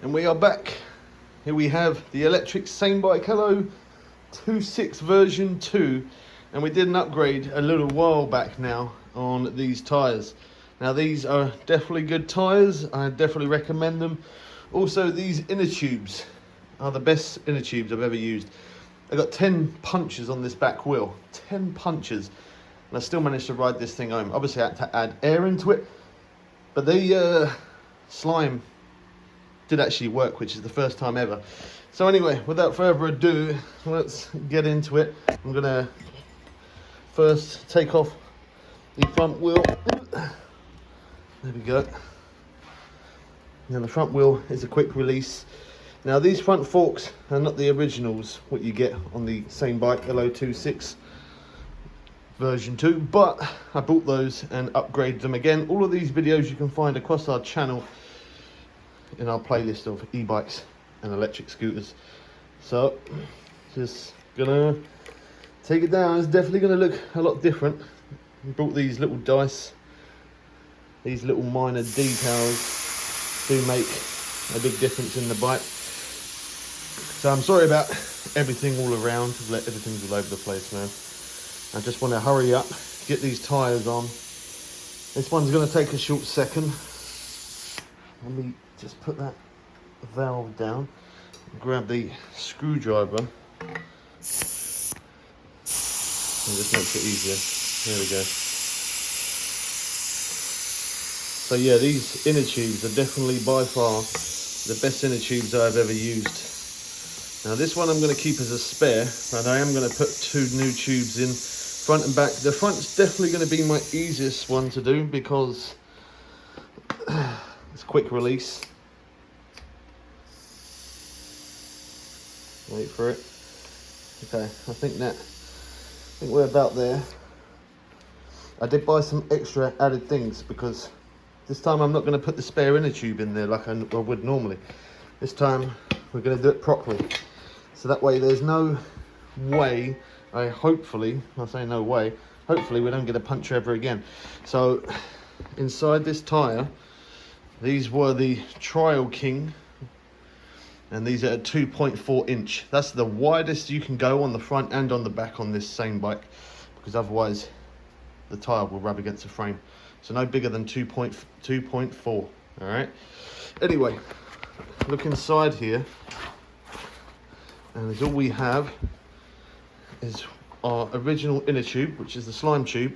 And we are back. Here we have the electric Samebike L026 version 2, and we did an upgrade a little while back now on these tyres. Now these are definitely good tyres, I definitely recommend them. Also, these inner tubes are the best inner tubes I've ever used. I got 10 punches on this back wheel, 10 punches, and I still managed to ride this thing home. Obviously I had to add air into it, but the slime did actually work, which is the first time ever. So anyway, without further ado, let's get into it. I'm gonna first take off the front wheel. There we go. Now the front wheel is a quick release. Now these front forks are not the originals, what you get on the Samebike L026 version 2, but I bought those and upgraded them again. All of these videos you can find across our channel in our playlist of e-bikes and electric scooters. So just gonna take it down. It's definitely gonna look a lot different. We brought these little dice, these little minor details do make a big difference in the bike. So I'm sorry about everything all around, everything's all over the place now. I just want to hurry up, get these tyres on. This one's going to take a short second. Let me just put that valve down, grab the screwdriver, and just makes it easier. There we go. So yeah, these inner tubes are definitely by far the best inner tubes I've ever used. Now this one I'm going to keep as a spare, and I am going to put 2 new tubes in, front and back. The front's definitely going to be my easiest one to do because it's quick release. Wait for it. Okay, I think we're about there. I did buy some extra added things because this time I'm not going to put the spare inner tube in there like I would normally. This time we're going to do it properly. So that way there's no way, hopefully we don't get a puncture ever again. So inside this tyre, these were the Trial King, and these are a 2.4 inch. That's the widest you can go on the front and on the back on this same bike, because otherwise the tyre will rub against the frame. So no bigger than 2.4, all right? Anyway, look inside here, and all we have is our original inner tube, which is the slime tube,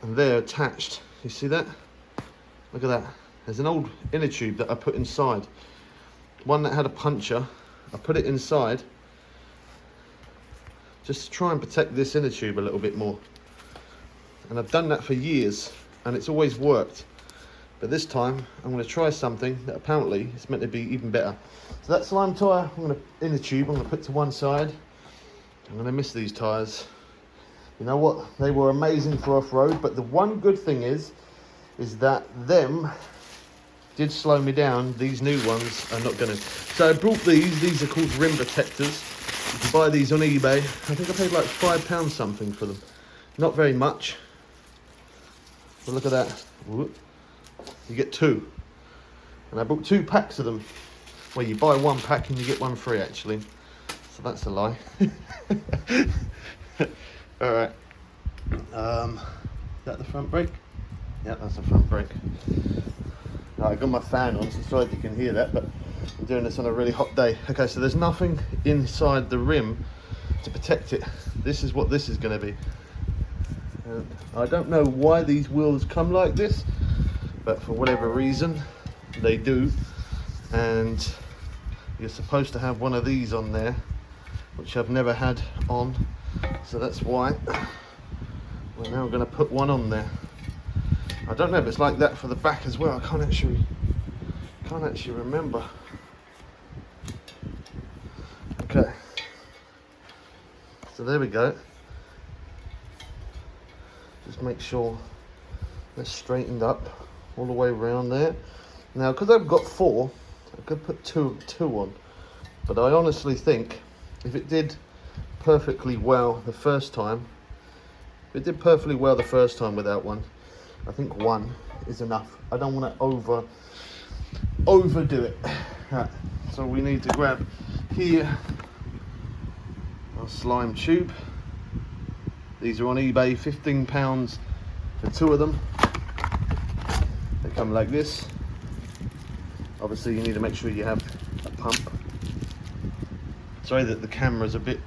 and they're attached. You see that? Look at that. There's an old inner tube that I put inside. One that had a puncture. I put it inside just to try and protect this inner tube a little bit more. And I've done that for years, and it's always worked. But this time, I'm going to try something that apparently is meant to be even better. So that slime tyre, inner tube, I'm going to put to one side. I'm going to miss these tyres. You know what? They were amazing for off-road, but the one good thing is that them did slow me down. These new ones are not going to. So I brought these. These are called rim protectors. You can buy these on eBay. I think I paid like £5 something for them. Not very much. But look at that. You get 2. And I bought 2 packs of them. Well, you buy 1 pack and you get 1 free actually. So that's a lie. All right. Is that the front brake? Yeah, that's the front brake. I got my fan on, so sorry if you can hear that, but I'm doing this on a really hot day. Okay, so there's nothing inside the rim to protect it. This is what this is going to be. And I don't know why these wheels come like this, but for whatever reason, they do. And you're supposed to have one of these on there, which I've never had on. So that's why we're now going to put one on there. I don't know if it's like that for the back as well. I can't actually remember. Okay. So there we go. Just make sure they're straightened up all the way around there. Now, because I've got 4, I could put two on. But I honestly think if it did perfectly well the first time, without one, I think 1 is enough. I don't want to overdo it. Right, so we need to grab here our slime tube. These are on eBay, £15 for 2 of them. They come like this. Obviously you need to make sure you have a pump. Sorry that the camera's a bit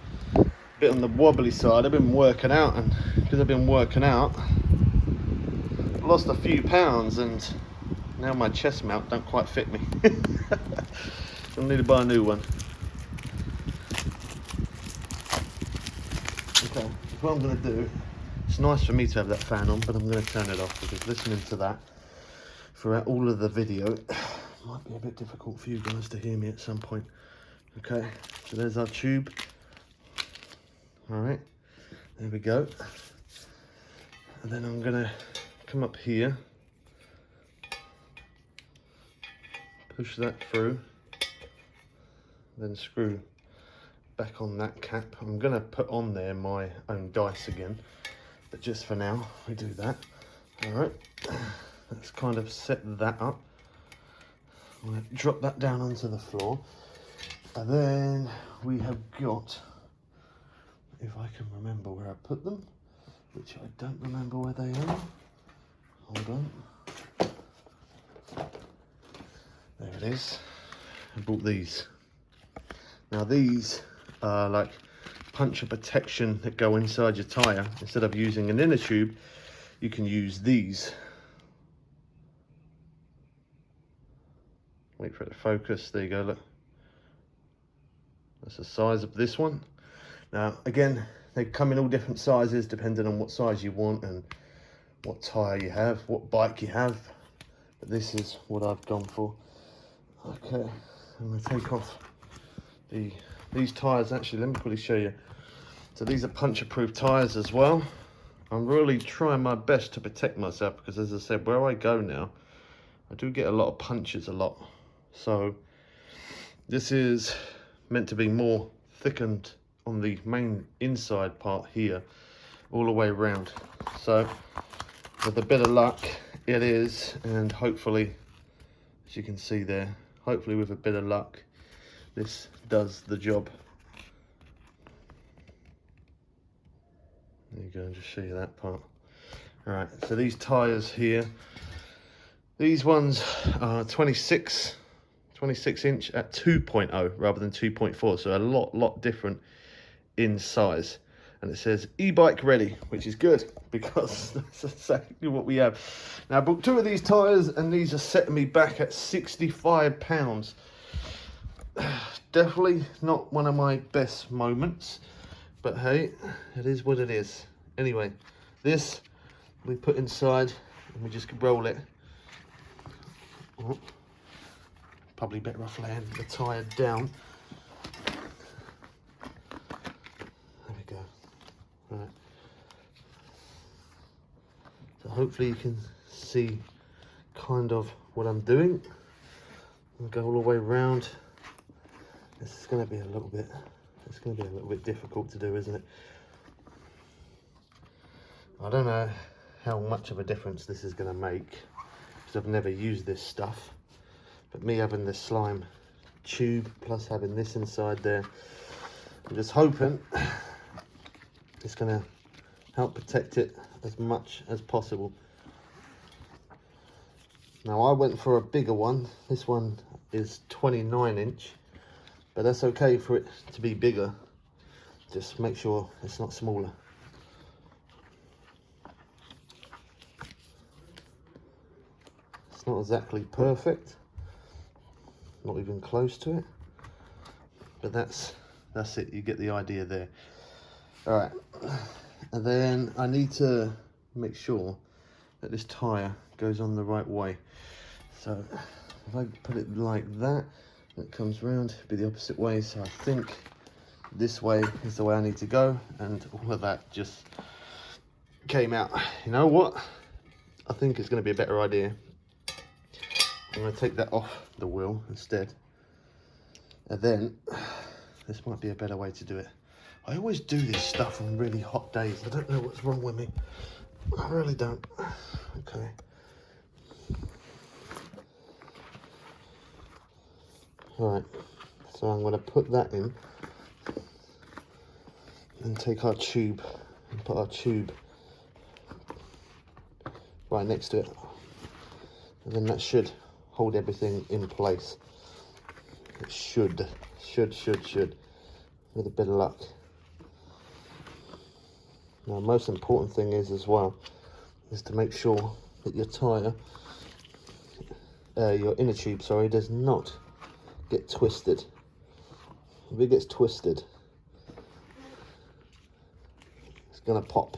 on the wobbly side. I've been working out, and because I've been working out, I lost a few pounds, and now my chest mount don't quite fit me. So I need to buy a new one. Okay, what I'm going to do, it's nice for me to have that fan on, but I'm going to turn it off, because listening to that throughout all of the video might be a bit difficult for you guys to hear me at some point. Okay, so there's our tube. All right, there we go. And then I'm gonna come up here, push that through, then screw back on that cap. I'm gonna put on there my own dice again, but just for now, we do that. All right, let's kind of set that up. I'm gonna drop that down onto the floor. And then we have got, if I can remember where I put them, which I don't remember where they are. Hold on. There it is. I bought these. Now these are like puncture protection that go inside your tyre. Instead of using an inner tube, you can use these. Wait for it to focus. There you go, look. That's the size of this one. Now, again, they come in all different sizes depending on what size you want and what tyre you have, what bike you have. But this is what I've gone for. Okay, I'm going to take off these tyres. Actually, let me quickly show you. So these are puncture-proof tyres as well. I'm really trying my best to protect myself because, as I said, where I go now, I do get a lot of punches a lot. So this is meant to be more thickened on the main inside part here, all the way around. So with a bit of luck, it is, and hopefully, as you can see there, hopefully with a bit of luck, this does the job. There you go, and just show you that part. All right, so these tires here, these ones are 26 inch at 2.0 rather than 2.4, so a lot different in size. And it says e-bike ready, which is good because that's exactly what we have. Now I bought 2 of these tires and these are setting me back at £65. Definitely not one of my best moments, but hey, it is what it is. Anyway, this we put inside and we just roll it. Oh, probably better off laying the tyre down. There we go. Right. So hopefully you can see kind of what I'm doing. I'll go all the way around. This is going to be a little bit difficult to do, isn't it? I don't know how much of a difference this is going to make because I've never used this stuff. But me having this slime tube plus having this inside there, I'm just hoping it's going to help protect it as much as possible. Now I went for a bigger one. This one is 29 inch, but that's okay for it to be bigger. Just make sure it's not smaller. It's not exactly perfect. Not even close to it, but that's it. You get the idea there. All right, and then I need to make sure that this tire goes on the right way. So if I put it like that, it comes round, it'll be the opposite way. So I think this way is the way I need to go, and all of that just came out. You know what? I think it's going to be a better idea. I'm going to take that off the wheel instead, and then this might be a better way to do it. I always do this stuff on really hot days. I don't know what's wrong with me. I really don't. Okay. Right, so I'm going to put that in and take our tube and put our tube right next to it, and then that should hold everything in place. It should, with a bit of luck. Now, most important thing is as well, is to make sure that your tyre, your inner tube, sorry, does not get twisted. If it gets twisted, it's gonna pop.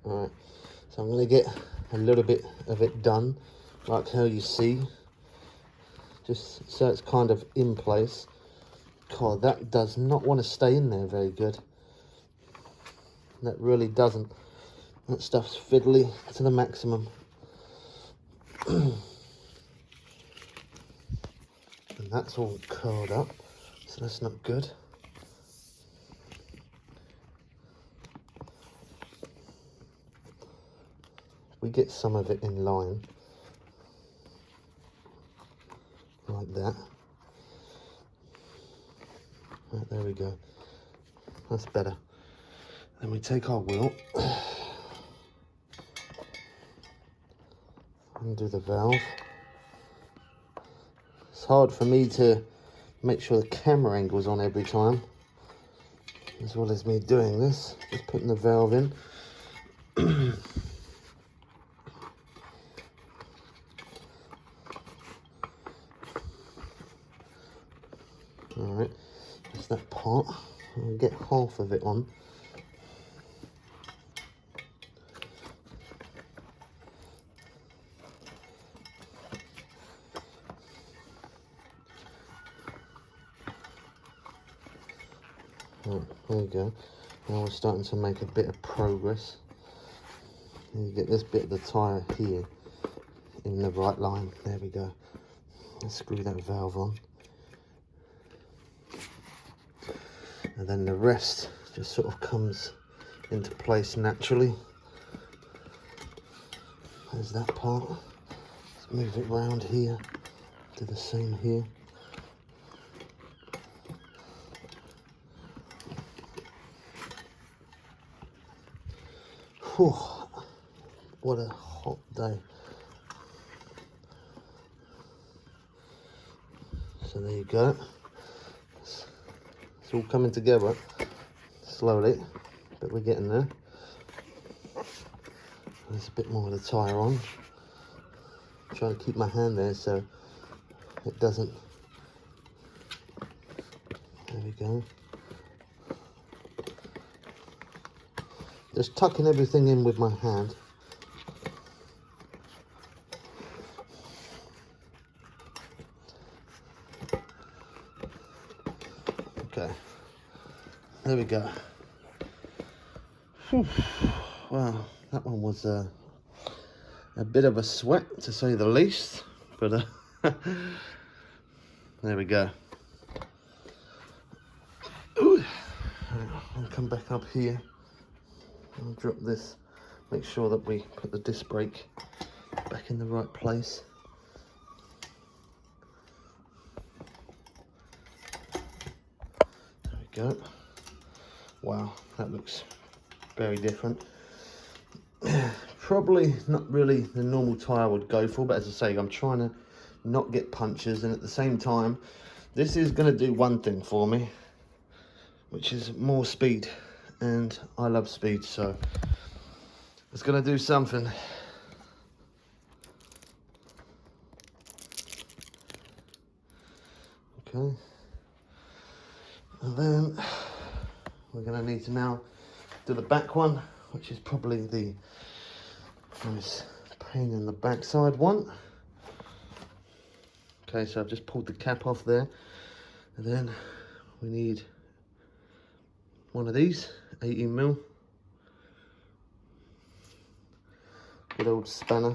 Alright, so I'm gonna get a little bit of it done, like how you see, just so it's kind of in place. God, that does not want to stay in there very good. That really doesn't. That stuff's fiddly to the maximum. And that's all curled up, so that's not good. We get some of it in line, like that. Right, there we go. That's better. Then we take our wheel, undo the valve. It's hard for me to make sure the camera angle's on every time, as well as me doing this, just putting the valve in. Alright, that's that part. I'll get half of it on. Right, there you go. Now we're starting to make a bit of progress. And you get this bit of the tyre here in the right line. There we go. Let's screw that valve on. And then the rest just sort of comes into place naturally. There's that part. Let's move it round here. Do the same here. Whew, what a hot day. So there you go. It's all coming together slowly, but we're getting there. There's a bit more of the tyre on. I'm trying to keep my hand there so it doesn't. There we go. Just tucking everything in with my hand. Okay, there we go. Whew. Wow, that one was a bit of a sweat, to say the least, but there we go. Ooh. I'll come back up here. I'll drop this, make sure that we put the disc brake back in the right place. There we go. Wow, that looks very different. Probably not really the normal tyre I would go for, but as I say, I'm trying to not get punctures, and at the same time, this is going to do one thing for me, which is more speed. And I love speed, so it's going to do something. Okay, and then we're going to need to now do the back one, which is probably the most pain in the backside one. Okay, so I've just pulled the cap off there, and then we need one of these 18mm, good old spanner.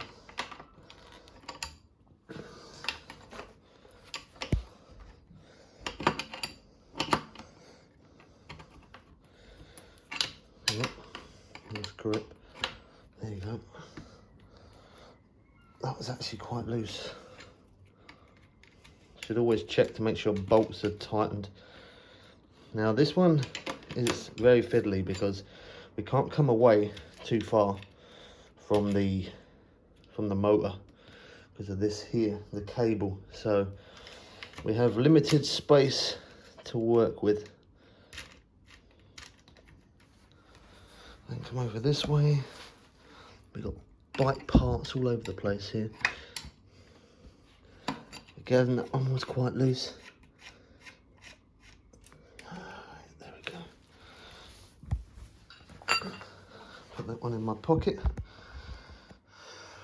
Yep, nice grip. There you go. that was actually quite loose. Should always check to make sure bolts are tightened. Now this one is very fiddly because we can't come away too far from the motor because of this here, the cable. So we have limited space to work with. Then come over this way. We've got bike parts all over the place here. Again, that one was quite loose. There we go. Put that one in my pocket.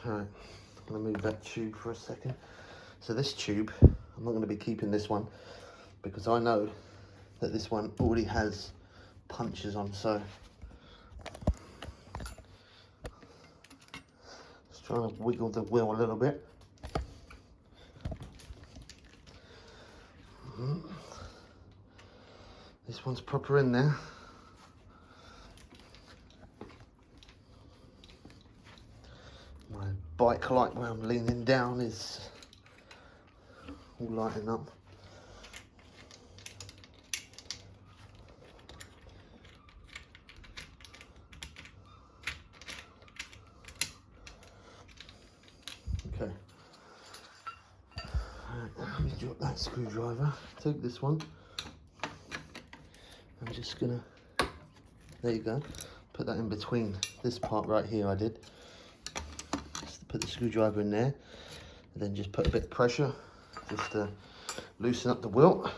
Alright, I'm going to move that tube for a second. So this tube, I'm not going to be keeping this one because I know that this one already has punches on, so just trying to wiggle the wheel a little bit. This one's proper in there. My bike light where I'm leaning down is all lighting up. Okay. Let me drop that screwdriver. Take this one. I'm just gonna, there you go, put that in between this part right here. I did just put the screwdriver in there and then just put a bit of pressure just to loosen up the wheel.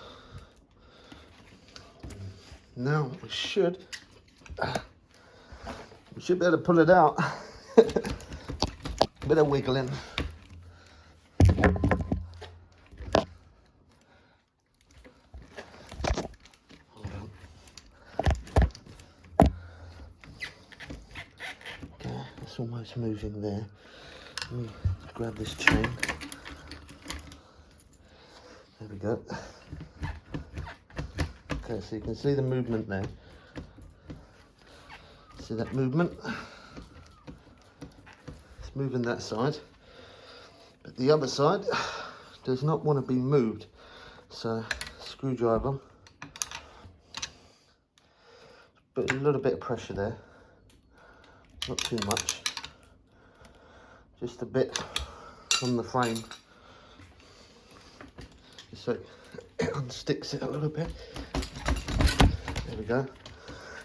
Now we should be able to pull it out. A bit of wiggling. It's almost moving there. Let me grab this chain. There we go. Okay, so you can see the movement there. See that movement? It's moving that side. But the other side does not want to be moved. So, screwdriver. Put a little bit of pressure there. Not too much. Just a bit on the frame. Just so it unsticks it a little bit. There we go.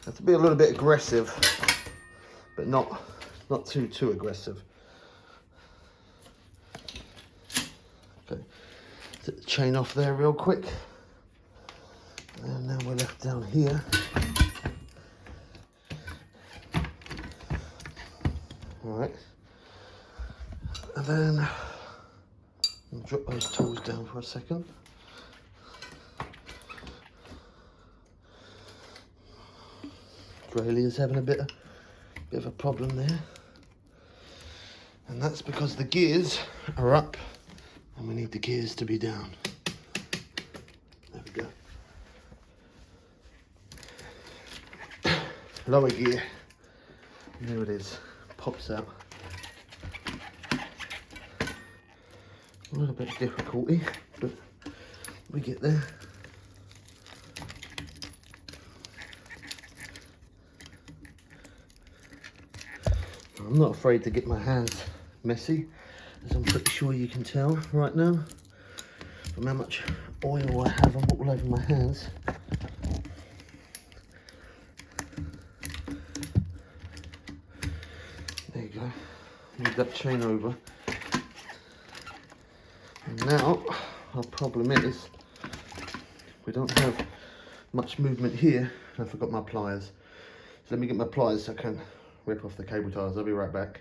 Have to be a little bit aggressive, but not too aggressive. Okay, take the chain off there real quick. And now we're left down here. Alright. And then I'll drop those tools down for a second. Graylee is having a bit of a problem there. And that's because the gears are up and we need the gears to be down. There we go. Lower gear. There it is. Pops out. A little bit of difficulty, but we get there. I'm not afraid to get my hands messy, as I'm pretty sure you can tell right now from how much oil I have all over my hands. There you go. Move that chain over. And now our problem is we don't have much movement here. I forgot my pliers. So let me get my pliers so I can rip off the cable ties. I'll be right back.